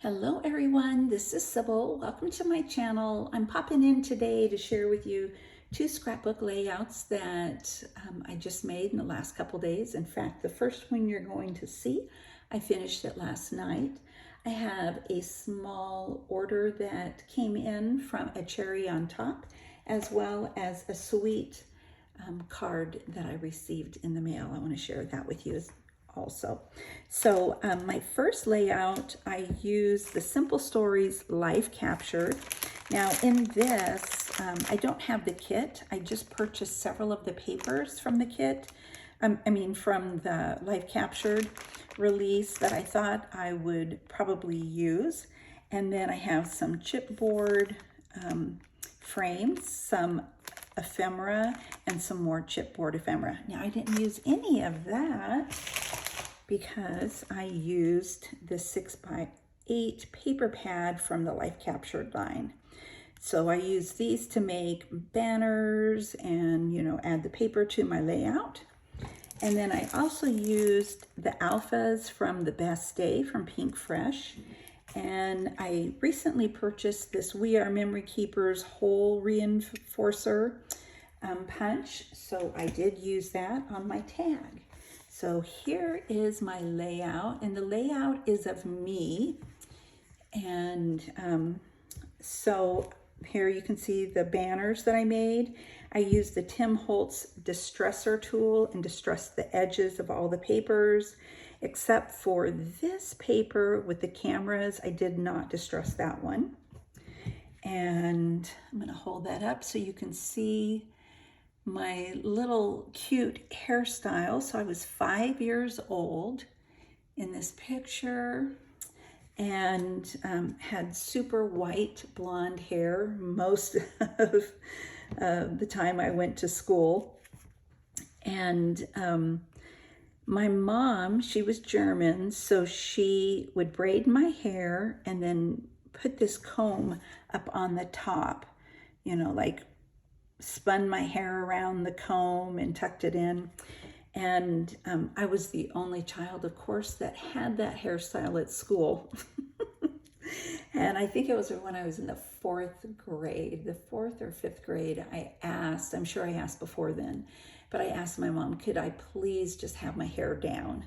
Hello everyone, this is Sybil. Welcome to my channel. I'm popping in today to share with you two scrapbook layouts that I just made in the last couple days. In fact, the first one you're going to see, I finished it last night. I have a small order that came in from a cherry on top, as well as a sweet card that I received in the mail. I want to share that with you also. So my first layout, I used the Simple Stories Life Captured. Now in this, I don't have the kit. I just purchased several of the papers from the kit. From the Life Captured release that I thought I would probably use. And then I have some chipboard frames, some ephemera, and some more chipboard ephemera. Now I didn't use any of that because I used the 6x8 paper pad from the Life Captured line. So I used these to make banners and, add the paper to my layout. And then I also used the alphas from the Best Day from Pink Fresh. And I recently purchased this We Are Memory Keepers hole reinforcer punch. So I did use that on my tag. So here is my layout, and the layout is of me. And so here you can see the banners that I made. I used the Tim Holtz distressor tool and distressed the edges of all the papers, except for this paper with the cameras. I did not distress that one. And I'm going to hold that up so you can see my little cute hairstyle. So I was 5 years old in this picture and had super white blonde hair most of the time I went to school. And my mom, she was German, so she would braid my hair and then put this comb up on the top, like spun my hair around the comb and tucked it in. And I was the only child, of course, that had that hairstyle at school. And I think it was when I was in the fourth or fifth grade, I'm sure I asked before then, but I asked my mom, could I please just have my hair down?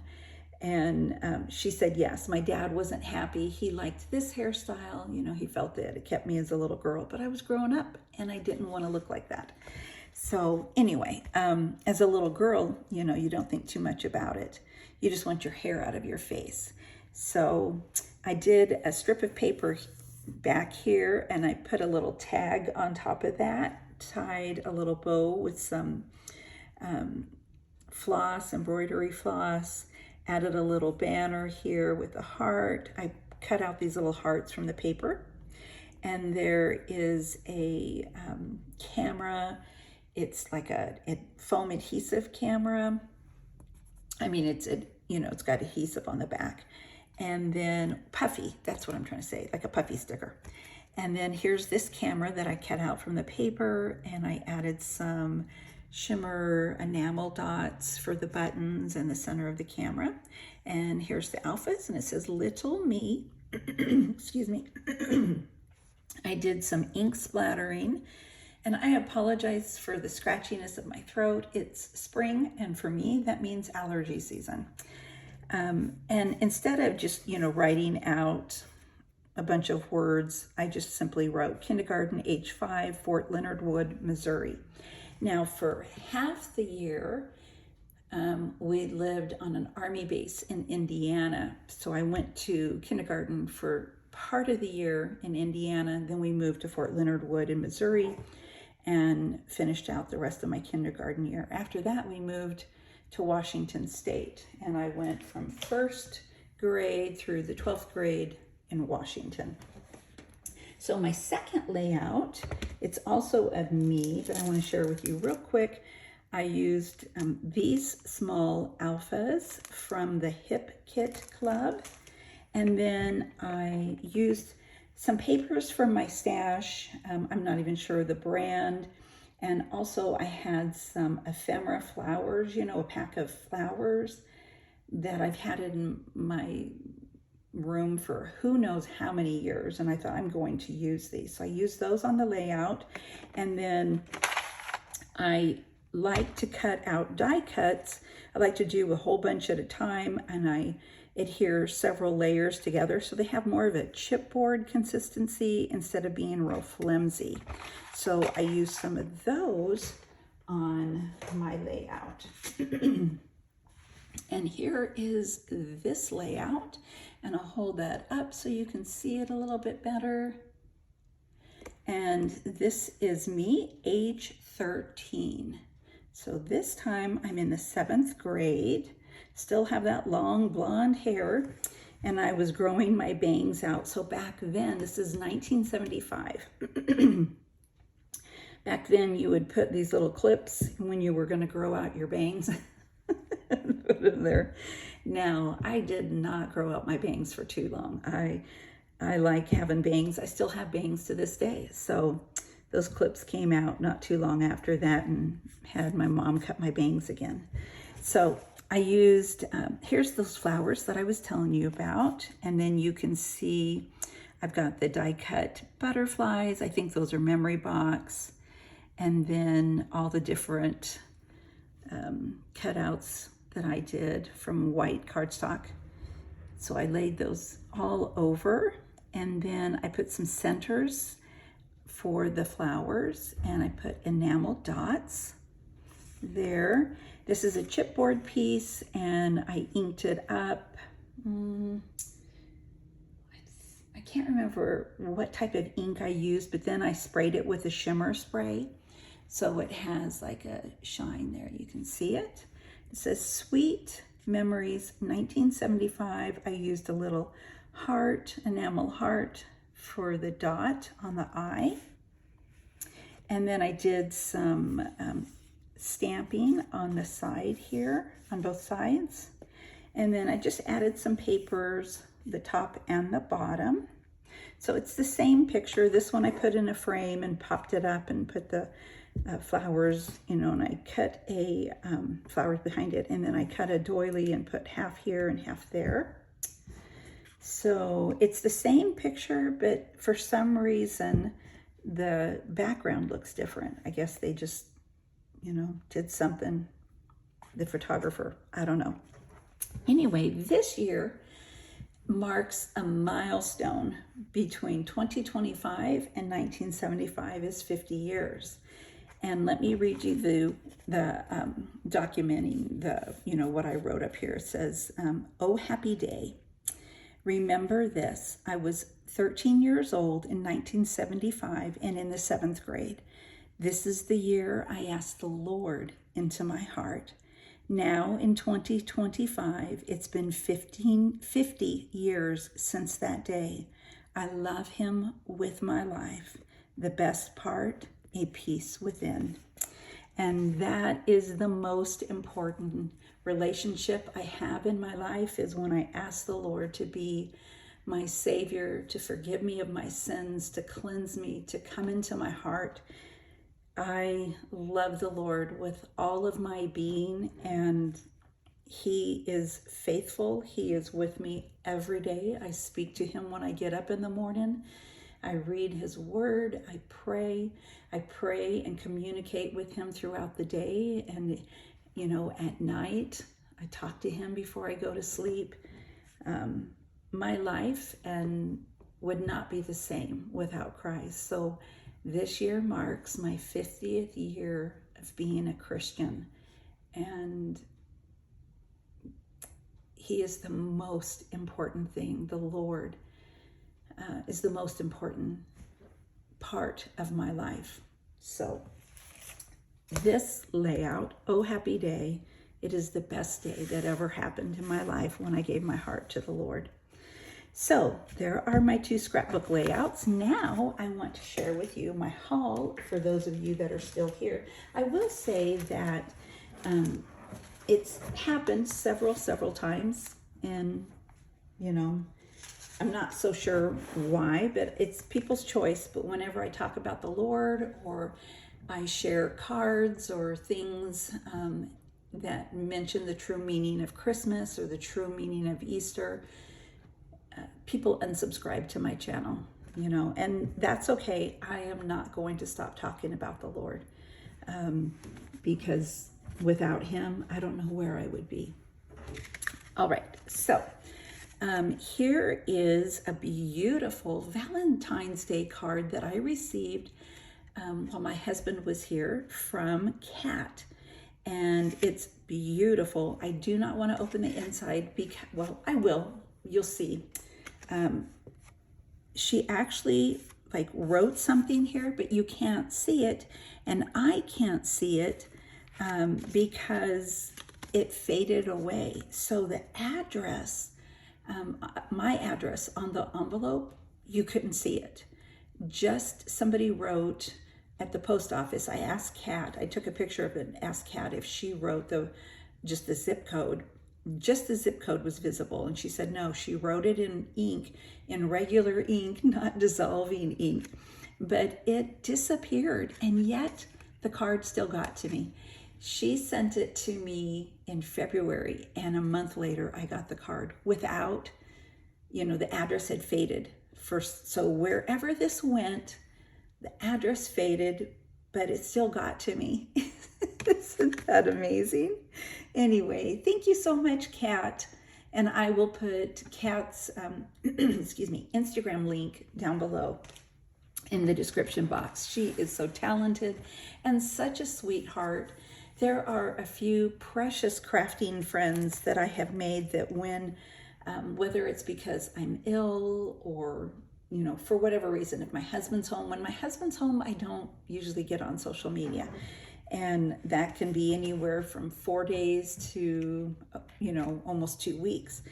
And she said yes. My dad wasn't happy. He liked this hairstyle. He felt that it kept me as a little girl, but I was growing up and I didn't want to look like that. So anyway, as a little girl, you don't think too much about it. You just want your hair out of your face. So I did a strip of paper back here and I put a little tag on top of that, tied a little bow with some floss, embroidery floss, added a little banner here with a heart. I cut out these little hearts from the paper. And there is a camera. It's like a foam adhesive camera. It's got adhesive on the back. And then puffy, that's what I'm trying to say, like a puffy sticker. And then here's this camera that I cut out from the paper, and I added some shimmer enamel dots for the buttons and the center of the camera. And here's the alphas, and it says Little Me. Excuse me. I did some ink splattering, and I apologize for the scratchiness of my throat. It's spring, and for me, that means allergy season. And instead of just, writing out a bunch of words, I just simply wrote kindergarten, age 5, Fort Leonard Wood, Missouri. Now, for half the year, we lived on an Army base in Indiana. So I went to kindergarten for part of the year in Indiana. Then we moved to Fort Leonard Wood in Missouri and finished out the rest of my kindergarten year. After that, we moved to Washington State, and I went from first grade through the 12th grade in Washington. So my second layout, it's also of me, but I want to share with you real quick. I used these small alphas from the Hip Kit Club, and then I used some papers from my stash. I'm not even sure the brand. And also I had some ephemera flowers, a pack of flowers that I've had in my room for who knows how many years, and I thought I'm going to use these. So I used those on the layout, and then I like to cut out die cuts. I like to do a whole bunch at a time, and I adhere several layers together so they have more of a chipboard consistency instead of being real flimsy. So I use some of those on my layout. And here is this layout, and I'll hold that up so you can see it a little bit better. And this is me, age 13. So this time I'm in the 7th grade, still have that long blonde hair, and I was growing my bangs out. So back then, this is 1975. Back then you would put these little clips when you were gonna grow out your bangs. Put them there. Now, I did not grow out my bangs for too long. I like having bangs. I still have bangs to this day. So those clips came out not too long after that and had my mom cut my bangs again. So I used, here's those flowers that I was telling you about. And then you can see I've got the die cut butterflies. I think those are memory box. And then all the different cutouts that I did from white cardstock. So I laid those all over, and then I put some centers for the flowers, and I put enamel dots there. This is a chipboard piece, and I inked it up. I can't remember what type of ink I used, but then I sprayed it with a shimmer spray. So it has like a shine there. You can see it. It says Sweet Memories 1975. I used a little heart, enamel heart for the dot on the eye. And then I did some stamping on the side here, on both sides. And then I just added some papers, the top and the bottom. So it's the same picture. This one I put in a frame and popped it up and put the flowers, you know, and I cut a flowers behind it, and then I cut a doily and put half here and half there. So it's the same picture, but for some reason the background looks different. I guess they just, you know, did something, the photographer, I don't know. Anyway, this year marks a milestone. Between 2025 and 1975 is 50 years. And let me read you the documenting the, you know, what I wrote up here. It says, "Oh, happy day. Remember this. I was 13 years old in 1975 and in the 7th grade. This is the year I asked the Lord into my heart. Now in 2025, it's been 50 years since that day. I love him with my life. The best part, a peace within." And that is the most important relationship I have in my life, is when I ask the Lord to be my Savior, to forgive me of my sins, to cleanse me, to come into my heart. I love the Lord with all of my being, and he is faithful. He is with me every day. I speak to him when I get up in the morning. I read his word. I pray and communicate with him throughout the day. And, you know, at night, I talk to him before I go to sleep. My life would not be the same without Christ. So this year marks my 50th year of being a Christian, and he is the most important thing. The Lord is the most important part of my life. So this layout, oh happy day, it is the best day that ever happened in my life when I gave my heart to the Lord. So there are my 2 scrapbook layouts. Now I want to share with you my haul for those of you that are still here. I will say that it's happened several times, and, you know, I'm not so sure why, but it's people's choice. But whenever I talk about the Lord, or I share cards or things that mention the true meaning of Christmas or the true meaning of Easter, people unsubscribe to my channel, you know, and that's okay. I am not going to stop talking about the Lord, because without him, I don't know where I would be. All right, so here is a beautiful Valentine's Day card that I received while my husband was here from Kat. And it's beautiful. I do not want to open the inside because, well, I will. You'll see. She actually like wrote something here, but you can't see it. And I can't see it because it faded away. So the address, my address on the envelope, you couldn't see it. Just somebody wrote at the post office. I asked Kat, I took a picture of it and asked Kat if she wrote just the zip code. Just the zip code was visible. And she said, no, she wrote it in ink, in regular ink, not dissolving ink. But it disappeared. And yet the card still got to me. She sent it to me in February, and a month later I got the card without, you know, the address had faded first. So wherever this went, the address faded, but it still got to me. Isn't that amazing? Anyway, thank you so much, Kat. And I will put Kat's excuse me, Instagram link down below in the description box. She is so talented and such a sweetheart. There are a few precious crafting friends that I have made that when, whether it's because I'm ill or, you know, for whatever reason, if my husband's home, when my husband's home, I don't usually get on social media. And that can be anywhere from 4 days to, you know, almost 2 weeks.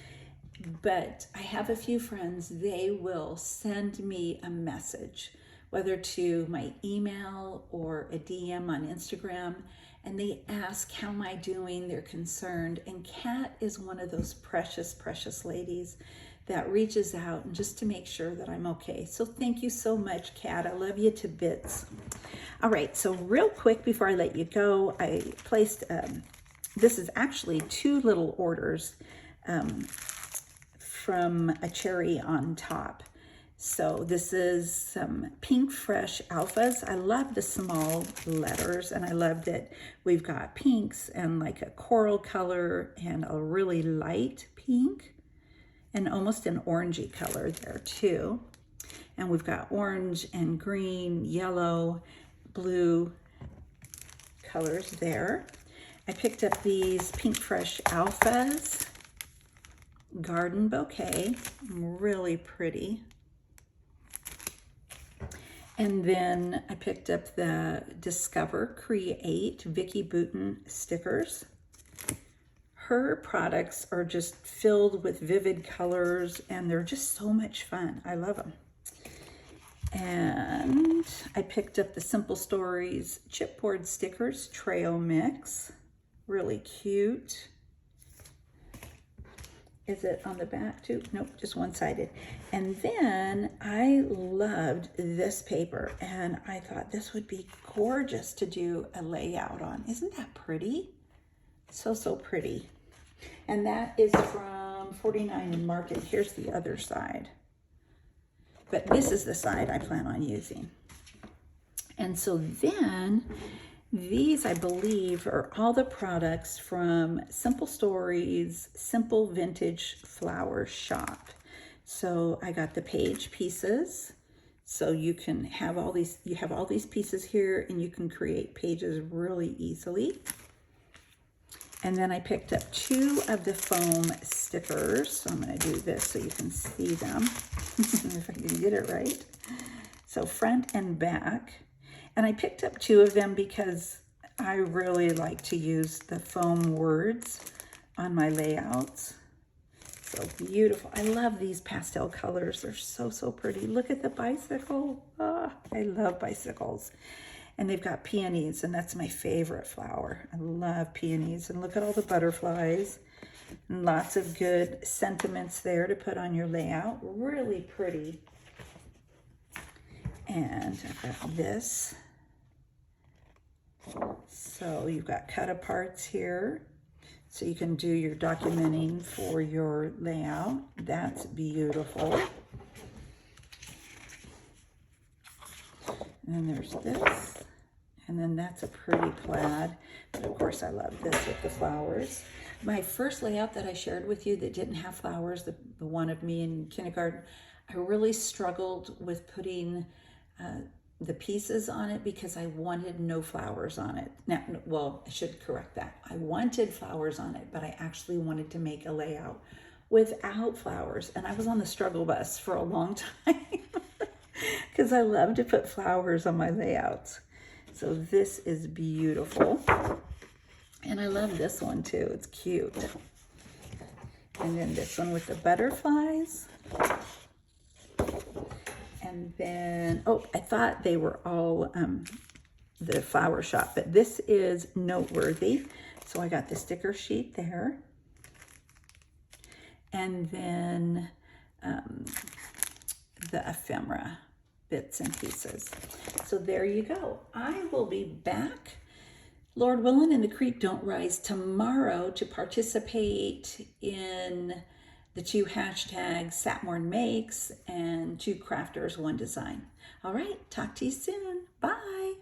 But I have a few friends, they will send me a message, whether to my email or a DM on Instagram, and they ask, how am I doing? They're concerned. And Kat is one of those precious, precious ladies that reaches out and just to make sure that I'm okay. So thank you so much, Kat. I love you to bits. All right, so real quick before I let you go, I placed, this is actually 2 little orders from a cherry on top. So this is some Pink Fresh Alphas. I love the small letters, and I love that we've got pinks and like a coral color and a really light pink and almost an orangey color there too. And we've got orange and green, yellow, blue colors there. I picked up these Pink Fresh Alphas Garden Bouquet, really pretty. And then I picked up the Discover Create Vicki Boutin stickers. Her products are just filled with vivid colors and they're just so much fun. I love them. And I picked up the Simple Stories chipboard stickers trail mix. Really cute. Is it on the back too? Nope, just one-sided. And then I loved this paper and I thought this would be gorgeous to do a layout on. Isn't that pretty? So, so pretty. And that is from 49 in Market. Here's the other side. But this is the side I plan on using. And so then these, I believe, are all the products from Simple Stories, Simple Vintage Flower Shop. So I got the page pieces. So you can have all these, you have all these pieces here and you can create pages really easily. And then I picked up 2 of the foam stickers. So I'm going to do this so you can see them, if I can get it right. So front and back. And I picked up 2 of them because I really like to use the foam words on my layouts. So beautiful. I love these pastel colors. They're so, so pretty. Look at the bicycle. Ah, I love bicycles. And they've got peonies, and that's my favorite flower. I love peonies. And look at all the butterflies. And lots of good sentiments there to put on your layout. Really pretty. And I've got this. So you've got cut aparts here. So you can do your documenting for your layout. That's beautiful. And then there's this. And then that's a pretty plaid. But of course I love this with the flowers. My first layout that I shared with you that didn't have flowers, the one of me in kindergarten, I really struggled with putting the pieces on it because I wanted no flowers on it. Now, well, I should correct that. I wanted flowers on it, but I actually wanted to make a layout without flowers. And I was on the struggle bus for a long time because I love to put flowers on my layouts. So this is beautiful. And I love this one too. It's cute. And then this one with the butterflies. And then, oh, I thought they were all the flower shop, but this is noteworthy. So I got the sticker sheet there. And then the ephemera bits and pieces. So there you go. I will be back, Lord willing, and the creek don't rise tomorrow to participate in the 2 hashtags Satmorn Makes and 2 crafters, 1 design. All right, talk to you soon. Bye.